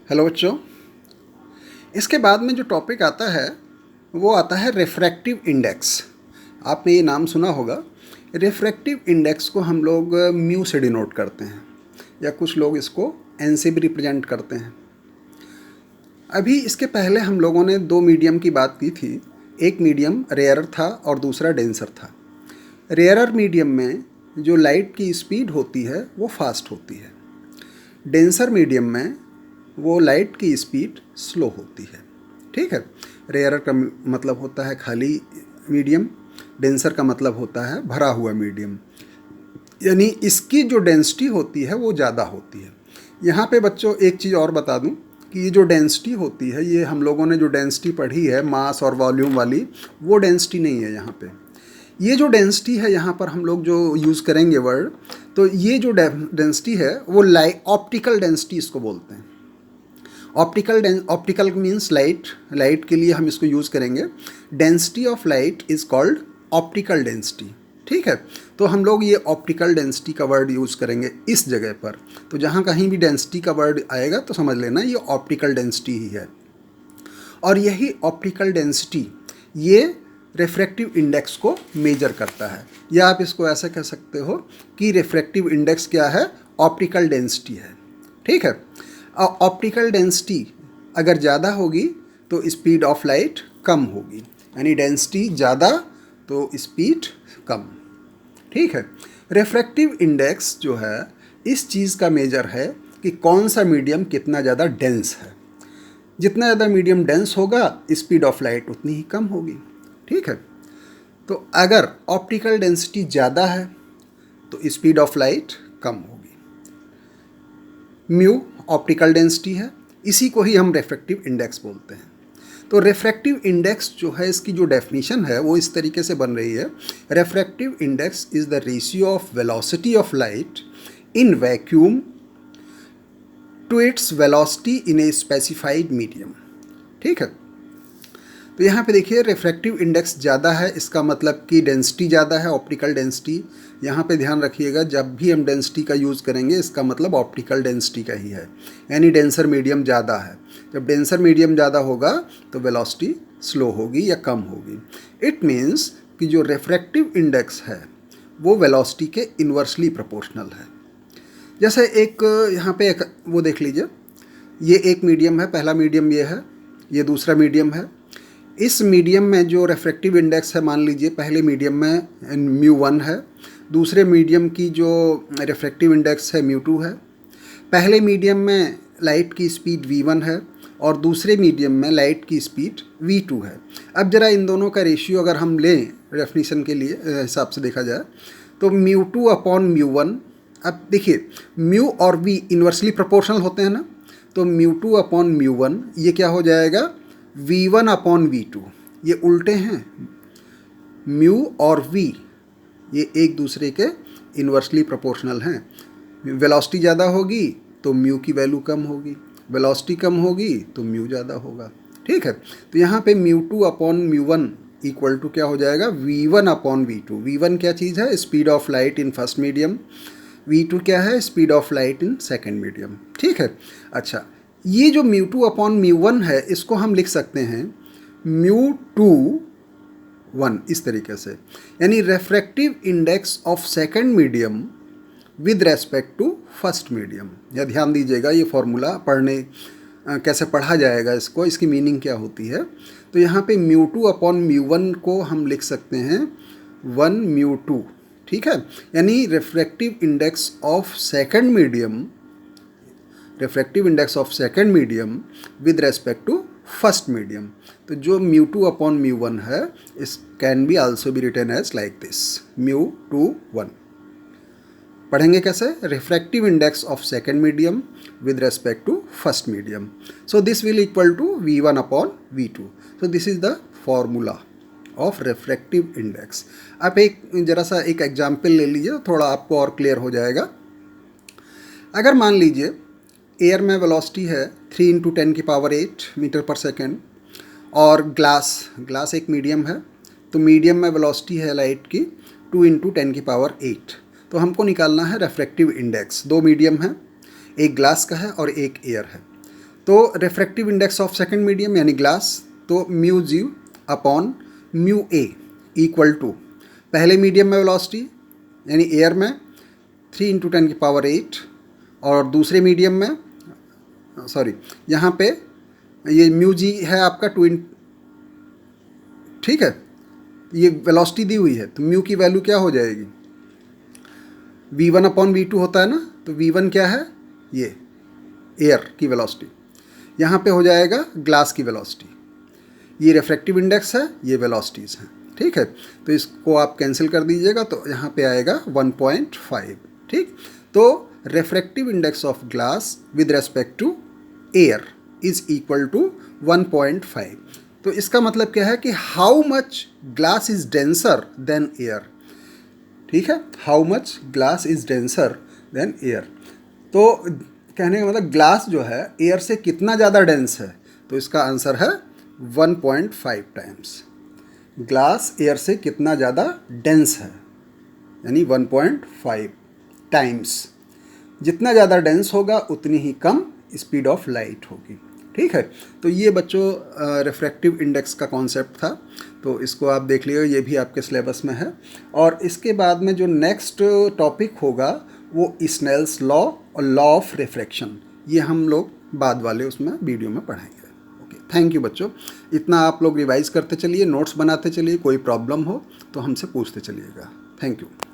Hello बच्चों। इसके बाद में जो टॉपिक आता है वो आता है रिफ्रैक्टिव इंडेक्स। आपने ये नाम सुना होगा। रिफ्रैक्टिव इंडेक्स को हम लोग म्यू से डिनोट करते हैं या कुछ लोग इसको एन से भी रिप्रेजेंट करते हैं। अभी इसके पहले हम लोगों ने दो मीडियम की बात की थी। एक मीडियम रेयरर था और दूसरा डेंसर था। रेयरर मीडियम में जो लाइट की स्पीड होती है वो फास्ट होती है। डेंसर मीडियम में वो लाइट की स्पीड स्लो होती है। ठीक है। रेयरर का मतलब होता है खाली मीडियम, डेंसर का मतलब होता है भरा हुआ मीडियम, यानी इसकी जो डेंसिटी होती है वो ज़्यादा होती है। यहाँ पे बच्चों एक चीज़ और बता दूँ कि ये जो डेंसिटी होती है, ये हम लोगों ने जो डेंसिटी पढ़ी है मास और वॉल्यूम वाली, वो डेंसिटी नहीं है यहाँ पे। ये जो डेंसिटी है यहाँ पर हम लोग जो यूज़ करेंगे वर्ड, तो ये जो डेंसिटी है वो ऑप्टिकल डेंसिटी इसको बोलते हैं। ऑप्टिकल मीन्स लाइट के लिए हम इसको यूज़ करेंगे। Density of light is called optical density. ठीक है। तो हम लोग ये ऑप्टिकल डेंसिटी का वर्ड यूज़ करेंगे इस जगह पर। तो जहाँ कहीं भी डेंसिटी का वर्ड आएगा तो समझ लेना ये ऑप्टिकल डेंसिटी ही है। और यही ऑप्टिकल डेंसिटी ये रिफ्रैक्टिव इंडेक्स को मेजर करता है। या आप इसको ऐसा कह सकते हो कि रिफ्रैक्टिव इंडेक्स क्या है, ऑप्टिकल डेंसिटी है। ठीक है। ऑप्टिकल डेंसिटी अगर ज़्यादा होगी तो स्पीड ऑफ लाइट कम होगी, यानी डेंसिटी ज़्यादा तो स्पीड कम। ठीक है। रिफ्रैक्टिव इंडेक्स जो है इस चीज़ का मेजर है कि कौन सा मीडियम कितना ज़्यादा डेंस है। जितना ज़्यादा मीडियम डेंस होगा स्पीड ऑफ लाइट उतनी ही कम होगी। ठीक है। तो अगर ऑप्टिकल डेंसिटी ज़्यादा है तो स्पीड ऑफ लाइट कम होगी। म्यू ऑप्टिकल डेंसिटी है, इसी को ही हम रिफ्रैक्टिव इंडेक्स बोलते हैं। तो रिफ्रैक्टिव इंडेक्स जो है इसकी जो डेफिनेशन है वो इस तरीके से बन रही है। Refractive index is the ratio of velocity of light in vacuum to its velocity in a specified medium. ठीक है। तो यहाँ पे देखिए रिफ्रैक्टिव इंडेक्स ज़्यादा है, इसका मतलब कि डेंसिटी ज़्यादा है, ऑप्टिकल डेंसिटी। यहाँ पे ध्यान रखिएगा जब भी हम डेंसिटी का यूज़ करेंगे इसका मतलब ऑप्टिकल डेंसिटी का ही है, यानी डेंसर मीडियम ज़्यादा है। जब डेंसर मीडियम ज़्यादा होगा तो वेलोसिटी स्लो होगी या कम होगी। इट मीन्स कि जो रिफ्रैक्टिव इंडेक्स है वो वेलोसिटी के इन्वर्सली प्रोपोर्शनल है। जैसे एक यहाँ पे एक वो देख लीजिए, ये एक मीडियम है, पहला मीडियम ये है, ये दूसरा मीडियम है। इस मीडियम में जो रिफ्रैक्टिव इंडेक्स है, मान लीजिए पहले मीडियम में μ1 है, दूसरे मीडियम की जो रिफ्रैक्टिव इंडेक्स है μ2 है। पहले मीडियम में लाइट की स्पीड v1 है और दूसरे मीडियम में लाइट की स्पीड v2 है। अब ज़रा इन दोनों का रेशियो अगर हम लें डेफिनेशन के लिए हिसाब से देखा जाए तो μ2 अपॉन μ1। अब देखिए म्यू और v इन्वर्सली प्रोपोर्शनल होते हैं ना, तो μ2 अपॉन μ1 ये क्या हो जाएगा, v1 अपॉन v2। ये उल्टे हैं, म्यू और v ये एक दूसरे के इन्वर्सली प्रोपोर्शनल हैं। वेलोसिटी ज़्यादा होगी तो म्यू की वैल्यू कम होगी, वेलोसिटी कम होगी तो म्यू ज़्यादा होगा। ठीक है। तो यहाँ पे μ2 अपॉन μ1 इक्वल टू क्या हो जाएगा, v1 अपॉन v2। v1 क्या चीज़ है, speed of light in first medium. v2 क्या है, speed of light in second medium. ठीक है। अच्छा, ये जो μ2 अपॉन μ1 है इसको हम लिख सकते हैं μ2 इस तरीके से, यानी refractive index of second medium with respect to first medium. या ध्यान दीजिएगा ये फॉर्मूला पढ़ने कैसे पढ़ा जाएगा, इसको इसकी मीनिंग क्या होती है। तो यहाँ पे μ2 अपॉन μ1 को हम लिख सकते हैं 1μ2। ठीक है। यानी refractive index of second medium, refractive index of second medium with respect to first medium. तो जो μ2 अपॉन μ1 है इस can be also be written as like this μ2 पढ़ेंगे कैसे, refractive index of second medium with respect to first medium. So this will equal to v1 upon v2। So this is the formula of refractive index. आप एक जरा सा एक example ले लीजिए, थोड़ा आपको और क्लियर हो जाएगा। अगर मान लीजिए एयर में वेलोसिटी है 3 × 10⁸ मीटर पर सेकेंड और ग्लास एक मीडियम है, तो मीडियम में वेलोसिटी है लाइट की 2 × 10⁸। तो हमको निकालना है रिफ्रैक्टिव इंडेक्स। दो मीडियम है, एक ग्लास का है और एक एयर है। तो refractive index of second medium यानी ग्लास, तो mu g upon mu a equal to पहले मीडियम में वेलोसिटी यानी एयर में 3 × 10⁸ और दूसरे मीडियम में सॉरी यहाँ पे ये म्यू जी है आपका ठीक है, ये वेलोसिटी दी हुई है तो म्यू की वैल्यू क्या हो जाएगी, v1/v2 होता है ना, तो v1 क्या है, ये एयर की वेलोसिटी, यहाँ पे हो जाएगा ग्लास की वेलोसिटी, ये रिफ्रैक्टिव इंडेक्स है, ये वेलोसिटीज़ हैं, ठीक है। तो इसको आप कैंसिल कर दीजिएगा तो यहाँ पे आएगा 1.5, ठीक। तो refractive index of glass with respect to air is equal to 1.5। तो इसका मतलब क्या है कि how much glass is denser than air, ठीक है, how much glass is denser than air. तो कहने का मतलब ग्लास जो है एयर से कितना ज़्यादा डेंस है, तो इसका आंसर है 1.5 टाइम्स। ग्लास एयर से कितना ज़्यादा डेंस है यानी 1.5 टाइम्स। जितना ज़्यादा डेंस होगा उतनी ही कम स्पीड ऑफ लाइट होगी, ठीक है। तो ये बच्चों रिफ्रैक्टिव इंडेक्स का कॉन्सेप्ट था, तो इसको आप देख लीजिए, ये भी आपके सिलेबस में है। और इसके बाद में जो नेक्स्ट टॉपिक होगा वो स्नेल्स लॉ और लॉ ऑफ रिफ्रैक्शन, ये हम लोग बाद वाले उसमें वीडियो में पढ़ाएंगे। ओके, थैंक यू बच्चों। इतना आप लोग रिवाइज करते चलिए, नोट्स बनाते चलिए, कोई प्रॉब्लम हो तो हमसे पूछते चलिएगा। Thank you.